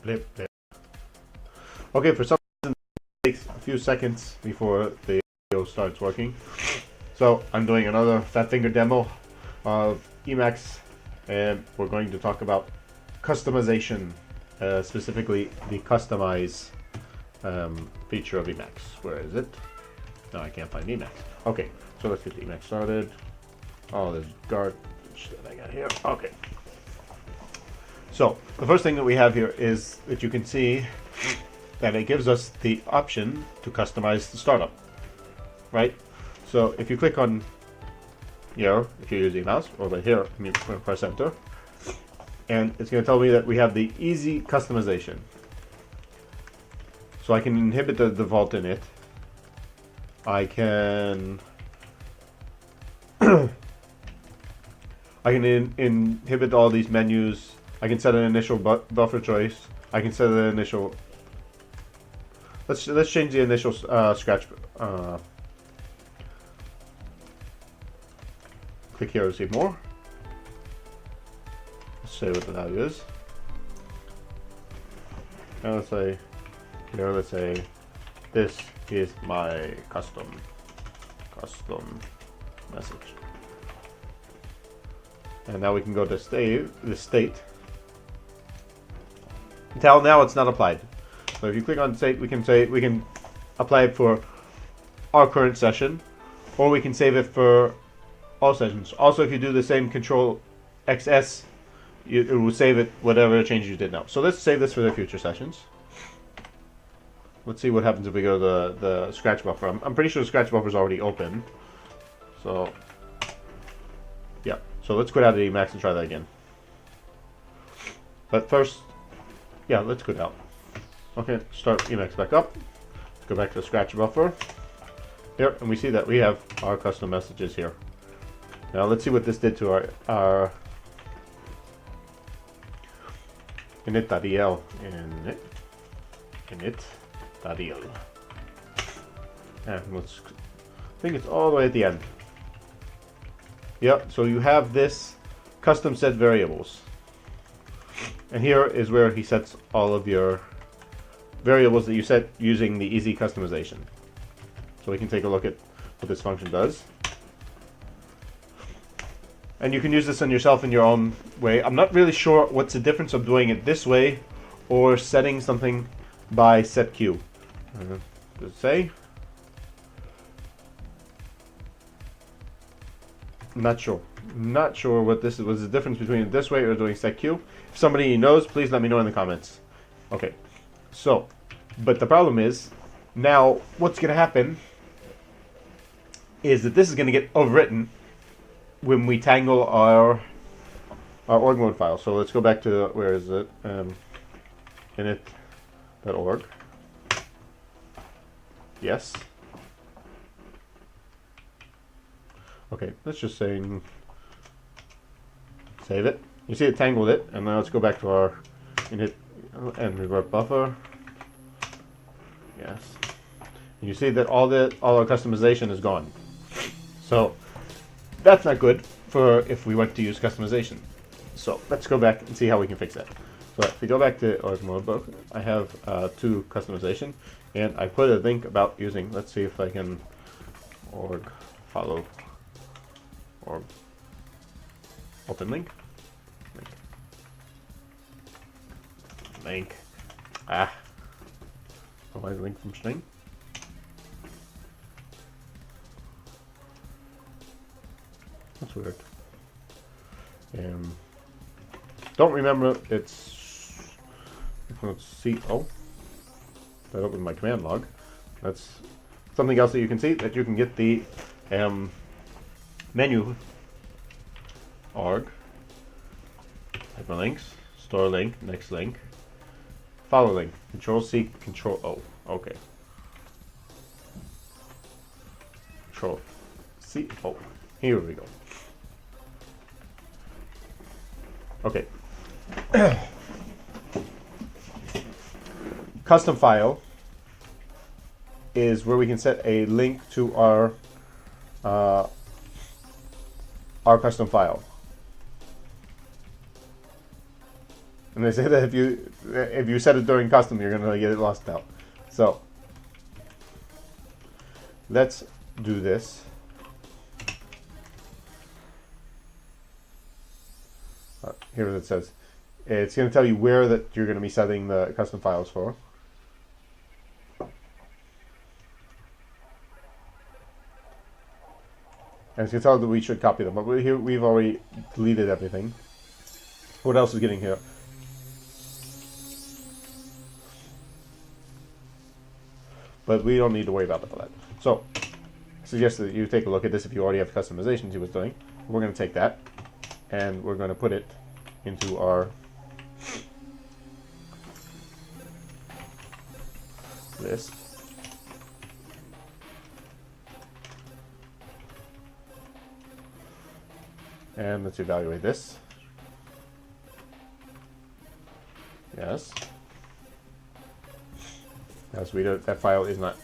Blip, blip. Okay, for some reason it takes a few seconds before the video starts working. So I'm doing another fat finger demo of Emacs, and we're going to talk about customization, specifically the customize feature of Emacs. Where is it? No, I can't find Emacs. Okay, so let's get the Emacs started. Oh, there's garbage that I got here. Okay. So the first thing that we have here is that you can see that it gives us the option to customize the startup, right? So if you click on here, if you're using a mouse, or right here, you press enter, and it's going to tell me that we have the easy customization. So I can inhibit the default init. I can inhibit all these menus. I can set an initial buffer choice. I can set an initial. Let's change the initial scratch. Click here to see more. Let's say what the value is. And let's say here. Let's say this is my custom message. And now we can go to the state. Until now it's not applied. So if you click on state, we can apply it for our current session, or we can save it for all sessions. Also, if you do the same Control XS, it will save it whatever changes you did now. So let's save this for the future sessions. Let's see what happens if we go to the scratch buffer. I'm pretty sure the scratch buffer is already open. So yeah, so let's quit out of Emacs and try that again. But first, yeah, let's quit out. Okay, start Emacs back up. Let's go back to the scratch buffer. Here, and we see that we have our custom messages here. Now let's see what this did to our init.el. Init.el. And let's, I think it's all the way at the end. Yep, so you have this custom set variables. And here is where he sets all of your variables that you set using the easy customization. So we can take a look at what this function does. And you can use this on yourself in your own way. I'm not really sure what's the difference of doing it this way or setting something by setQ. Does it say? Not sure. Not sure what this was the difference between it this way or doing setQ. If somebody knows, please let me know in the comments. Okay. So, but the problem is, now what's going to happen is that this is going to get overwritten when we tangle our org mode file. So let's go back to, where is it? Init.org. Yes. Okay, let's just say save it. You see it tangled it, and now let's go back to our init and revert buffer. Yes. And you see that all our customization is gone. So that's not good for if we want to use customization. So let's go back and see how we can fix that. So if we go back to org mode book, I have two customization, and I put a link about using. Let's see if I can org follow org open link. Link. Why is link from string? That's weird. Don't remember it's let's see. Oh, that opened my command log. That's something else that you can see, that you can get the menu org hyperlinks, store link, next link, follow link, Control C, Control O. Okay. Control C, O. Here we go. Okay. Custom file is where we can set a link to our custom file. And they say that if you set it during custom, you're going to get it lost out. So let's do this. Here it says it's going to tell you where that you're going to be setting the custom files for. And it's going to tell that we should copy them, but here we've already deleted everything. What else is getting here? But we don't need to worry about that. So I suggest that you take a look at this if you already have customizations you was doing. We're going to take that and we're going to put it into our list. And let's evaluate this. Yes. As we do, that file is not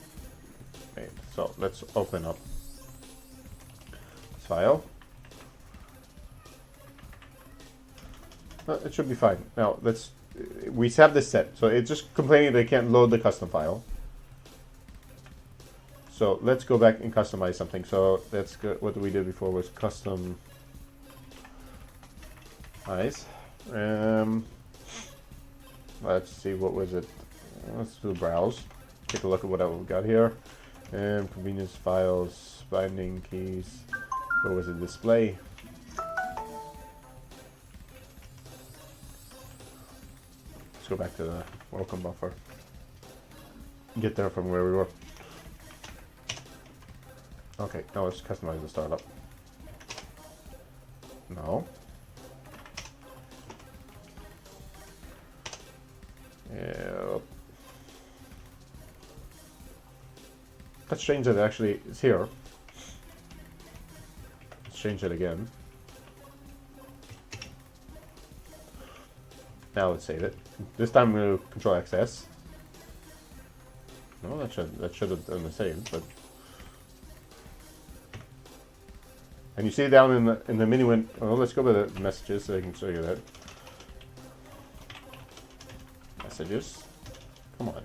made. So let's open up this file. It should be fine. Now we have this set. So it's just complaining that it can't load the custom file. So let's go back and customize something. So let's go, what we did before was custom. Nice. Let's see, what was it? Let's do browse. Take a look at what we've got here. Convenience files, binding keys. What was it? Display. Let's go back to the welcome buffer. Get there from where we were. Okay, now let's customize the startup. No. Yep. Let's change it, actually it's here. Let's change it again. Now let's save it. This time I'm going to control access. No, that should have done the save, but and you see down in the menu when let's go to the messages so I can show you that. Messages. Come on.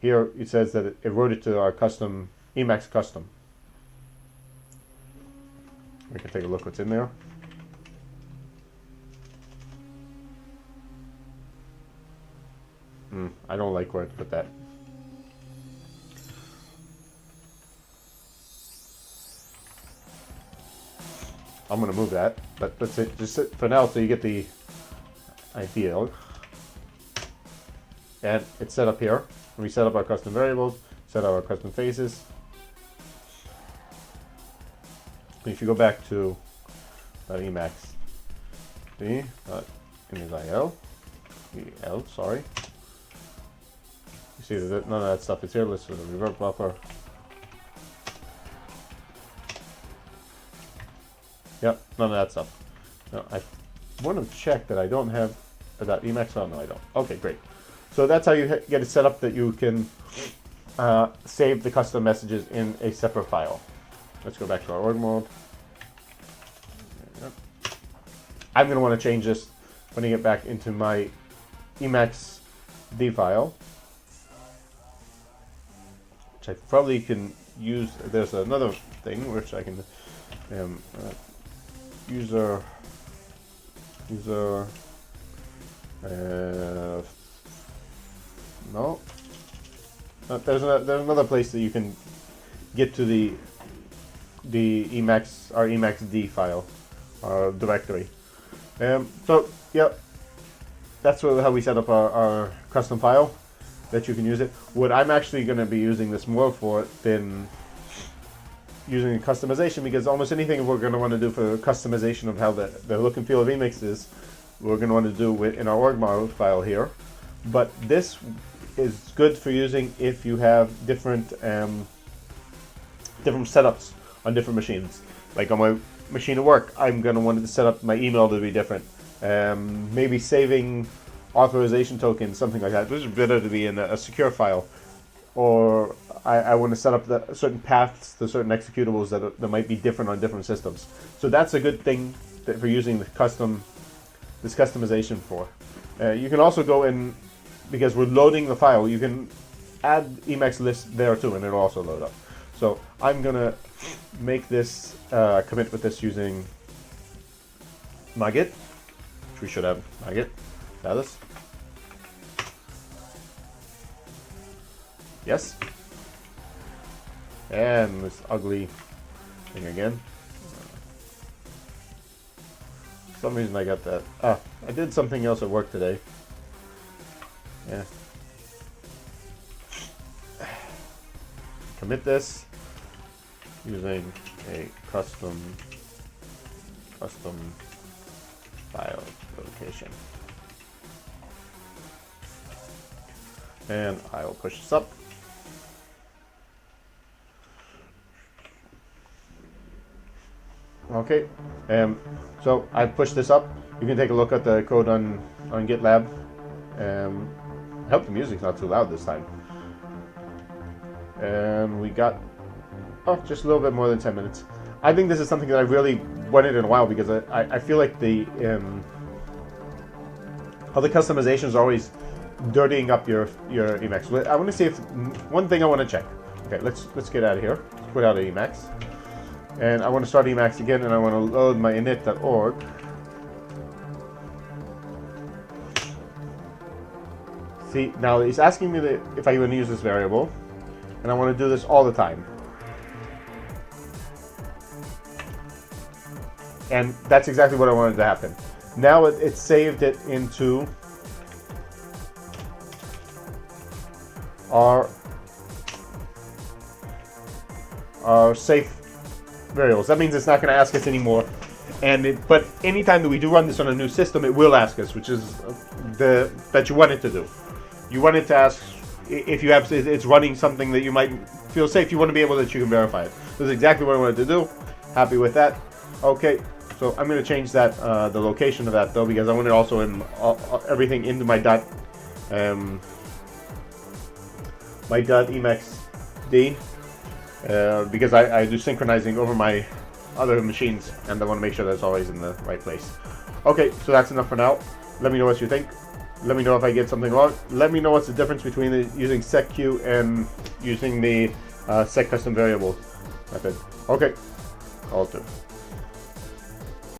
Here it says that it wrote it to our custom emacs custom. We can take a look what's in there. I don't like where I put that. I'm going to move that, but let's say, just for now so you get the idea. And it's set up here. We set up our custom variables, set up our custom faces. If you go back to emacs, image.il, sorry. You see that none of that stuff is here. Let's do the revert buffer. Yep, none of that stuff. Now, I want to check that I don't have a .emacs. Oh, no, I don't. Okay, great. So that's how you get it set up that you can save the custom messages in a separate file. Let's go back to our org mode. Yep. I'm going to want to change this when I get back into my emacs D file, which I probably can use. There's another thing which I can user no. There's another place that you can get to the emacs, our emacs D file, our directory. So yeah, that's how we set up our custom file that you can use it. What I'm actually going to be using this more for than using customization, because almost anything we're going to want to do for customization of how the look and feel of emacs is, we're going to want to do in our org model file here. But this is good for using if you have different setups on different machines. Like on my machine at work, I'm going to want to set up my email to be different. Maybe saving authorization tokens, something like that. This is better to be in a secure file. Or I want to set up certain paths to certain executables that might be different on different systems. So that's a good thing for using this customization for. You can also go in, because we're loading the file, you can add emacs list there too, and it'll also load up. So I'm gonna make this commit with this using my Git, which we should have my Git status. Yes. And this ugly thing again. For some reason I got that. Ah, I did something else at work today. Yeah. Commit this using a custom file location. And I will push this up. Okay, so I pushed this up. You can take a look at the code on GitLab. I hope the music's not too loud this time. And we got just a little bit more than 10 minutes. I think this is something that I really wanted in a while, because I feel like the how the customizations are always dirtying up your emacs. I want to see if one thing I want to check. Okay, let's get out of here. Let's put out emacs. And I want to start Emacs again, and I want to load my init.org. See, now it's asking me if I want to use this variable, and I want to do this all the time. And that's exactly what I wanted to happen. Now it saved it into our safe variables. That means it's not going to ask us anymore. But anytime that we do run this on a new system, it will ask us, which is that you want it to do. You want it to ask if it's running something that you might feel safe. You want to be able that you can verify it. This is exactly what I wanted to do. Happy with that. Okay, so I'm going to change that the location of that though, because I want it also in everything into my .emacs.d. Because I do synchronizing over my other machines, and I want to make sure that it's always in the right place. Okay, so that's enough for now. Let me know what you think. Let me know if I get something wrong. Let me know what's the difference between using setQ and using the set custom variable method. Okay, all done.